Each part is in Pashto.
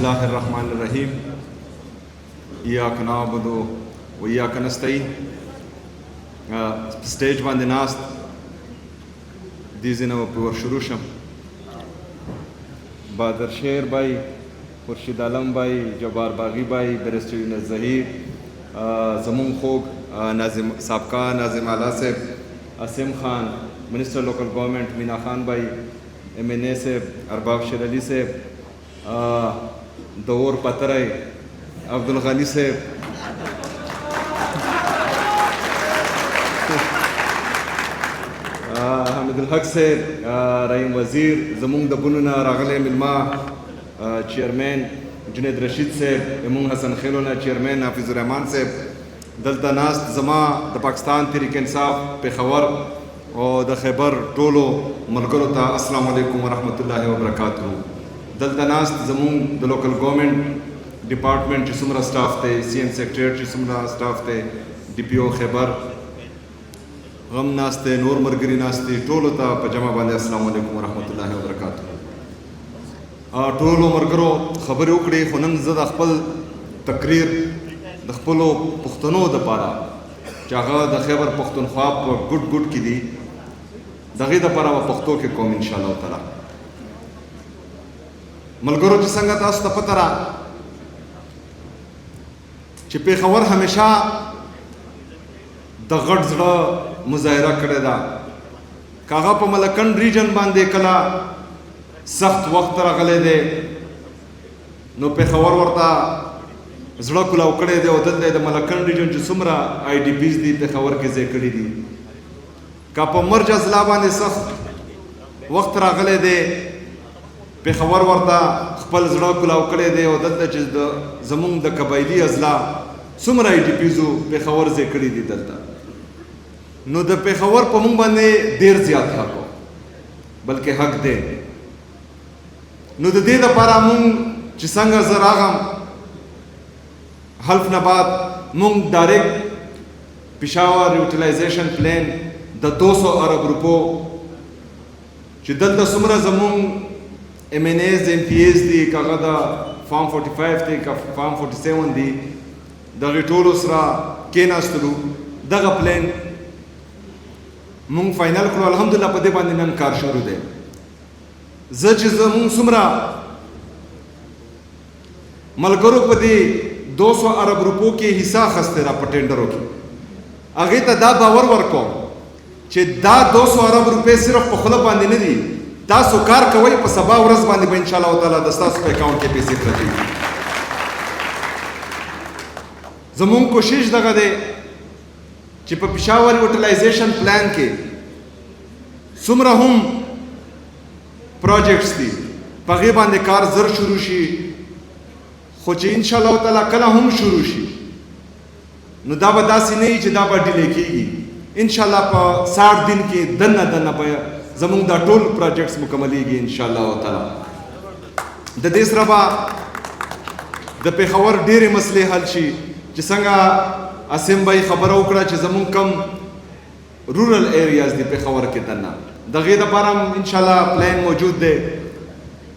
الله الرحمن الرحیم. ایاک نعبد و ایاک نستعین. سټیج باندې ناست دې ځینه به ور شروع شم. بادر شیر بھائی، خورشید عالم بھائی، جبار باغی بھائی، بیرسٹر یونس ظہیر، زمون خوږ ناظم سابقہ ناظم اعلیٰ صاحب، اسیم خان، منسٹر لوکل گورنمنٹ مینا خان بھائی، ایم این اے صاحب، ارباب شیر علی صاحب، دور پترائی، عبدالغنی صاحب، حمد الحق صاحب، رحیم وزیر، زمونږ د بونونه راغلی مېلمه چیئرمین جنید رشید صاحب، زمونږ حسن خیلونه چیئرمین حافظ الرحمان صاحب، دلته ناست زما د پاکستان تحریک انصاف پېښور او د خیبر ټولو ملګرو ته السلام علیکم ورحمت الله وبرکاتہ. دلته ناست زمونږ د لوکل ګورنمنټ ډپارټمنټ چې څومره سټاف دی، سی ایم سیکرټریټ چې څومره سټاف دی، ډي پی او خیبر غم ناست دی، نور ملګري ناست دي، ټولو ته په جمع باندې السلام علیکم ورحمت الله وبرکاتہ. ټولو ملګرو خبرې وکړې، خو نن زه د خپل تقریر د خپلو پښتنو دپاره چې هغه د خیبر پښتونخوا په ګوټ ګوټ کې دي، د هغې دپاره به پښتو کې کوم انشاءالله تعالی. ملګرو چې څنګه تاسو ته پته را چې پېښور همیشه د غټ زړه مظاهره کړې ده، که هغه په ملکنډ ریجن باندې کله سخت وخت راغلی دی نو پېښور ورته زړه کولاو کړی دی او دلته د ملکنډ ریجن چې څومره آی ډي پیز دي پېښور کې ځای کړي دي. که په مرج اضلاع باندې سخت وخت راغلی دی پېښور ورته خپل زړه کولاو کړی دی او دلته چې زمونږ د قبایلي اضلاع څومره آی ډي پیزو پېښور ځای کړي دي دلته، نو د پېښور په مونږ باندې ډېر زیات حق و، بلکې حق دی. نو د دې دپاره مونږ چې څنګه زه راغم حلف نه بعد مونږ ډایرکټ پېښور یوټیلایزیشن پلان د 200 ارب روپو چې دلته څومره زمونږ ایم این ایز ایم پی ایز دي، که هغه د فارم 45 دی که فارم 47 دي، دغې ټولو سره کېناستلو دغه پلان مونږ فاینل کړو. الحمدلله په دې باندې نن کار شروع دی. زه چې زمونږ څومره ملګرو په دې 200 ارب روپو کې حصہ اخیستی را په ټینډرو کې، هغې ته دا باور ورکوم چې دا 200 ارب روپۍ صرف په خوله باندې نه دي، تاسو کار کوئ، په سبا ورځ باندې به انشاءالله تعالی د ستاسو په اکاونټ کې پیسې پرتې وي. زمونږ کوشش دغه دی چې په پېښور یوټیلایزیشن پلان کې څومره هم پروجیکټس دي په هغې باندې کار زر شروع شي، خو چې انشاءالله تعالی کله هم شروع شي نو دا به داسې نه وي چې دا به ډیلې کېږي. انشاءالله په 60 دن کې دننه به زمونږ دا ټول پروجیکټس مکملېږي انشاءالله تعالی. د دې سره به د پېښور ډېرې مسلې حل شي، چې څنګه اسیم بھائی خبره وکړه چې زمونږ کم رورل ایریاز دي پېښور کې دننه، د هغې دپاره هم انشاءالله پلان موجود دی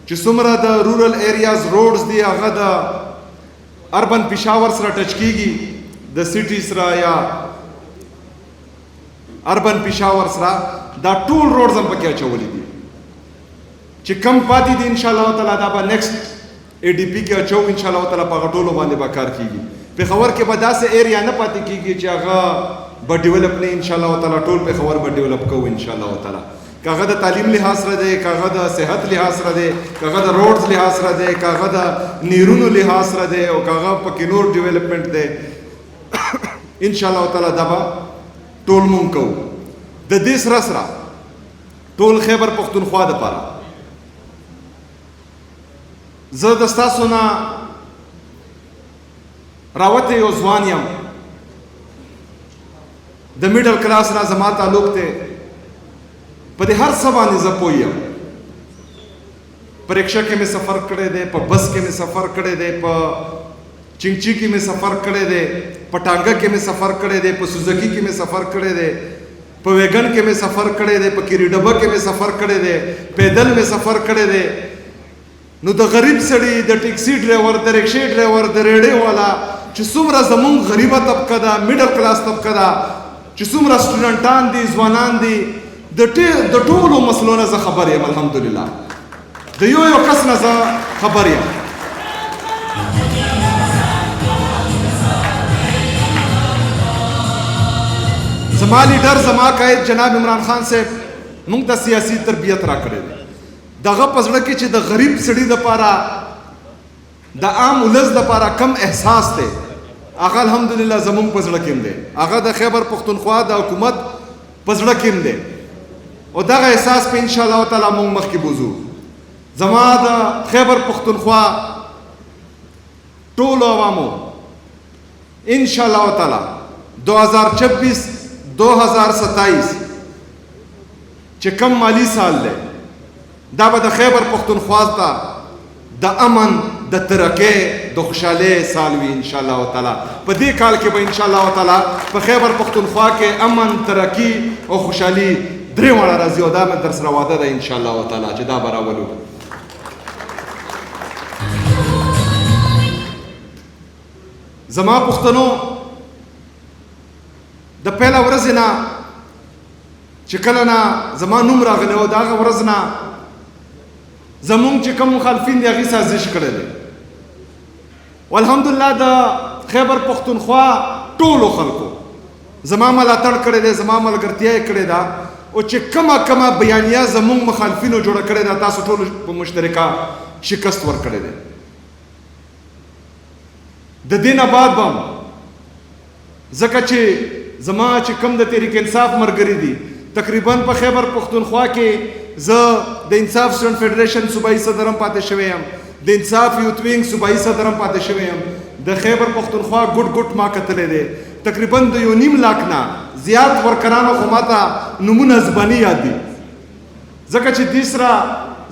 چې څومره د رورل ایریاز روډز دي هغه د اربن پېښور سره ټچ کېږي، د سټي سره یا اربن پېښور سره دا ټول روډز هم پکې اچولي دي چې کم پاتې دي انشاءالله تعالی دا به نیکسټ اے ډي پي کې اچو انشاءالله تعالی په هغه ټولو باندې به کار کېږي. پېښور کې به داسې ایریا نه پاتې کېږي چې هغه به ډیولپ نه، انشاءالله تعالی ټول پېښور به ډیولپ کوو انشاءالله تعالی، که هغه د تعلیم لحاظ سره دی، که هغه د صحت لحاظ سره دی، که هغه د روډز لحاظ سره دی، که هغه د نیرونو لحاظ سره دی، او که هغه پکې نور ډیولپمنټ دی انشاءالله تعالی دا به ټول مونږ کوو. د دې سره سره ټول خیبر پښتونخوا دپاره زه د ستاسو نه راوتی یو ځوان یم، د میډل کلاس نه زما تعلق دی، په دې هر څه باندې زه پوه یم. په رکشه کې مې سفر کړی دی، په بس کې مې سفر کړی دی، په چنچي کې مې سفر کړی دی، په ټانګه کې مې سفر کړی دی، په سوزکي کې مې سفر کړی دی، په ویګن کې مې سفر کړی دی، په کیری ډبه کې مې سفر کړی دی، پیدل مې سفر کړی دی. نو د غریب سړي د ټیکسي ډرایور د رکشې ډرایور د ریډۍ والا چې څومره زمونږ غریبه طبقه ده میډل کلاس طبقه ده چې څومره سټوډنټان دي ځوانان دي د ټولو مسلو نه زه خبر یم الحمدلله د یو کس نه زه خبر یم زما لیډر زما قائد جناب عمران خان صاحب موږ ته سیاسي تربیت راکړی دی دغه په زړه کې چې د غریب سړي دپاره د عام ولس دپاره کم احساس دی هغه الحمدلله زمونږ په زړه کې هم دی هغه د خیبر پښتونخوا د حکومت په زړه کې هم دی او دغه احساس په انشاءالله تعالی موږ مخکې بوځو زما د خیبر پښتونخوا ټولو عوامو انشاءالله تعالی 2026-2027 چې کم مالی سال دی دا به د خیبر پښتونخوا ته د امن د ترقۍ د خوشحالۍ سال وي انشاءالله تعالی په دې کال کې به انشاءالله تعالی په خیبر پښتونخوا کې امن ترقي او خوشحالي درې واړه راځي او دا مې در سره وعده ده انشاءالله تعالی چې دا به راولو زما پښتنو د پیله ورځې نه چې کله نه زما نوم راغلی او د هغه ورځ نه زمونږ چې کوم مخالفین دي هغې سازش کړی دی والحمدلله د خیبر پښتونخوا ټولو خلکو زما ملاتړ کړی دی زما ملګرتیا یې کړې ده او چې کومه بیانیه زمونږ مخالفینو جوړه کړې ده تاسو ټولو په مشترکه شکست ورکړی دی د دې نه بعد به ځکه چې زما چې کوم د تحریک انصاف ملګري دي تقریبا په خیبر پښتونخوا کې زه د انصاف سټوډنټ فیډریشن صوبایي صدر هم پاتې شوی یم د انصاف یوت وینګ صوبایي صدر هم پاتې شوی یم د خیبر پښتونخوا ګډ ما کتلی دی تقریبا د 1.5 لاک نه زیات ورکرانو خو ماته نومونه زباني یاد دي ځکه چې دې سره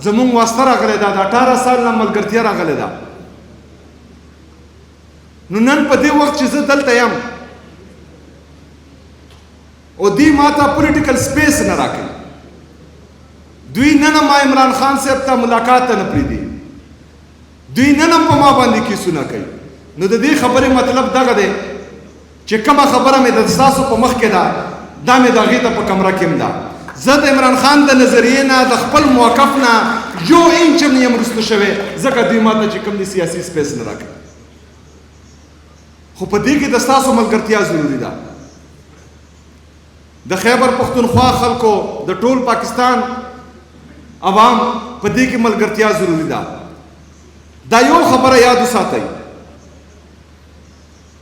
زمونږ واسطه راغلی ده د 18 سال نه ملګرتیا راغلی ده نو نن په دې وخت چې زه دلته یم او دی ماته پولیټیکل سپیس نه راکوي دوی نن هم ما عمران خان صاحب ته ملاقات ته نه پرېږدي دوی نن هم په ما باندې کیسونه کوي نو د دې خبرې مطلب دغه دی چې کومه خبره مې د ستاسو په مخ کې ده دا مې د هغې ته په کمره کې هم ده زه د عمران خان د نظریې نه د خپل موقف نه یو انچ هم نه یم وروسته شوی ځکه دوی ماته چې کوم دی سیاسي سپیس نه راکوي خو په دې کې د ستاسو ملګرتیا ضروري ده د خیبر پښتونخوا خلکو د ټول پاکستان عوام په دې کې ملګرتیا ضروري ده دا یو خبره یاد وساتئ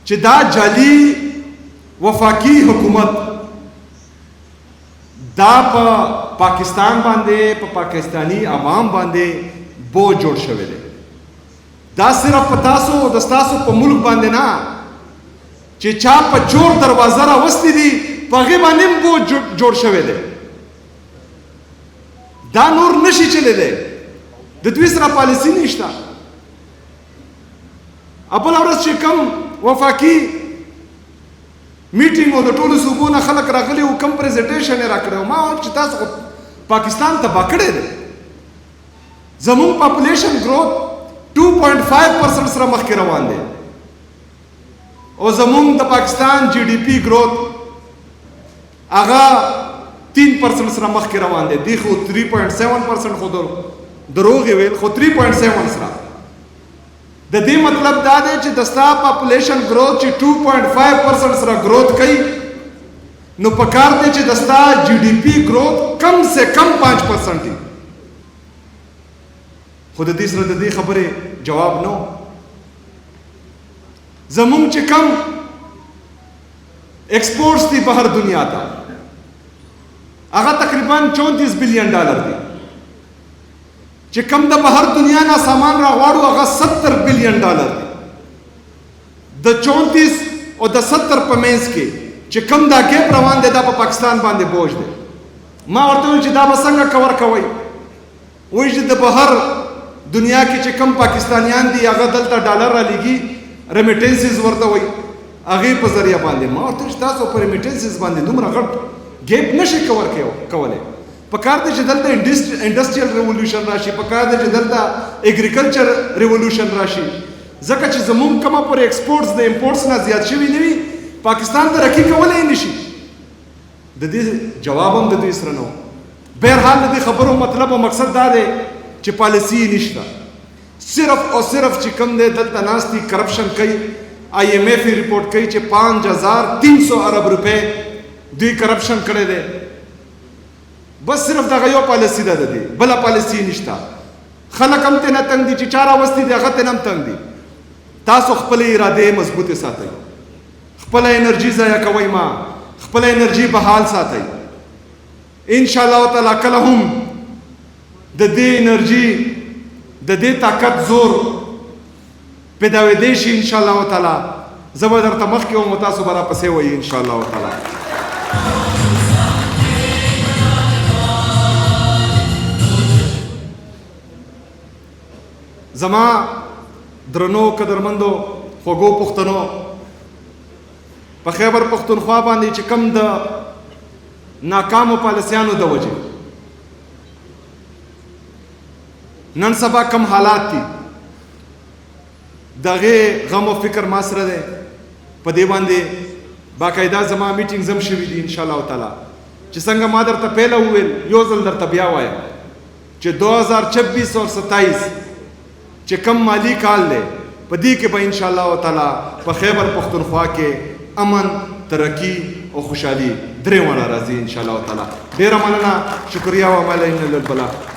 چې دا جعلي وفاقي حکومت دا په پاکستان باندې په پاکستانی عوام باندې بوج جوړ شوی دی دا صرف په تاسو د ستاسو په ملک باندې نه چې چا په جوړ دروازه راوستي دي په هغې باندې هم بوج جوړ شوی دی دا نور نشي چلیدی د دوی سره پالیسي نشته بله ورځ چې کوم وفاقي میټینګ او د ټولو صوبو نه خلک راغلي او کوم پریزنټیشن یې راکړی ما وویل چې تاسو خو پاکستان تباه کړی دی زمونږ پاپولیشن گروث 2.5% سره مخکې روان دی او زمونږ د پاکستان جی ډي پي گروث هغه 3% سره مخکې روان دی دی خو 3.7% خو دروغ یې ویل خو 3.7 سره د دې مطلب دا دی چې د ستا پاپولیشن گروث چې 2.5% سره گروث کوي نو پکار دی چې د ستا جی ډي پي گروث کم سے کم 5% دی خو د دې سره د دې خبرې جواب نو زمونږ چې کم ایکسپورټس دي بهر دنیا ته هغه تقریبا $34 بلین دي چې کم د بهر دنیا نه سامان راغواړو هغه $70 بلین دي د 34 او د 70 په منځ کې چې کم دا ګیپ روان دی دا په پاکستان باندې بوج دی ما ورته وویل چې دا به څنګه کور کوئ وایي چې د بهر دنیا کې چې کم پاکستانیان دي هغه دلته ډالر رالیږي ریمیټنسز ورته وایي هغې په ذریعه باندې ما ورته چې تاسو په ریمیټنسز باندې دومره غټ ګیپ نشئ کور کولی پکار دی چې دلته انډسټریل ریولوشن راشي، پکار دی چې دلته اګریکلچر ریولوشن راشي، ځکه چې زمونږ کومه پورې ایکسپورټس د امپورټس نه زیات شوي نه وي پاکستان ترقي کولی نه شي. د دې جواب هم د دوی سره نه و. بهرحال د دې خبرو مطلب او مقصد دا دی چې پالیسي نشته، صرف او صرف چې کوم دی دلته ناست دي کرپشن کوي. IMF رپورټ کوي چې 5300 ارب روپے دوی کرپشن کړی دی. بس صرف دغه یو پالیسي ده د دې، بله پالیسي نشته. خلک هم ترې نه تنګ دي، چې چا راوستي دي هغه ترې نه هم تنګ دي. تاسو خپلې ارادې مضبوطې ساتئ، خپله انرژي ضایع کوئ مه، خپله انرژي بحال ساتئ. انشاءالله تعالی کله هم د دې انرژي د دې طاقت زور پیداویدی شي انشاءالله تعالی. زه به درته مخکې وم او تاسو به راپسې وئ انشاءالله تعالی. زما درنو قدرمندو خوږو پښتنو، په خیبر پښتونخوا باندې چې کم د ناکامو پالیسیانو د وجې نن سبا کم حالات دي، د هغې غم او فکر ما سره دی. په دې باندې باقاعده زما میټینګز هم شوي دي انشاءالله تعالی، چې څنګه ما درته پهله وویل یو ځل درته بیا وایم چې 2026 اور 27 چې کم مالی کال دی په دې کې به انشاءالله تعالی په خیبر پښتونخوا کې امن، ترقی او خوشحالي درې واړه راځي انشاءالله تعالی. ډېره مننه، شکریه و ما لا اله الا الله.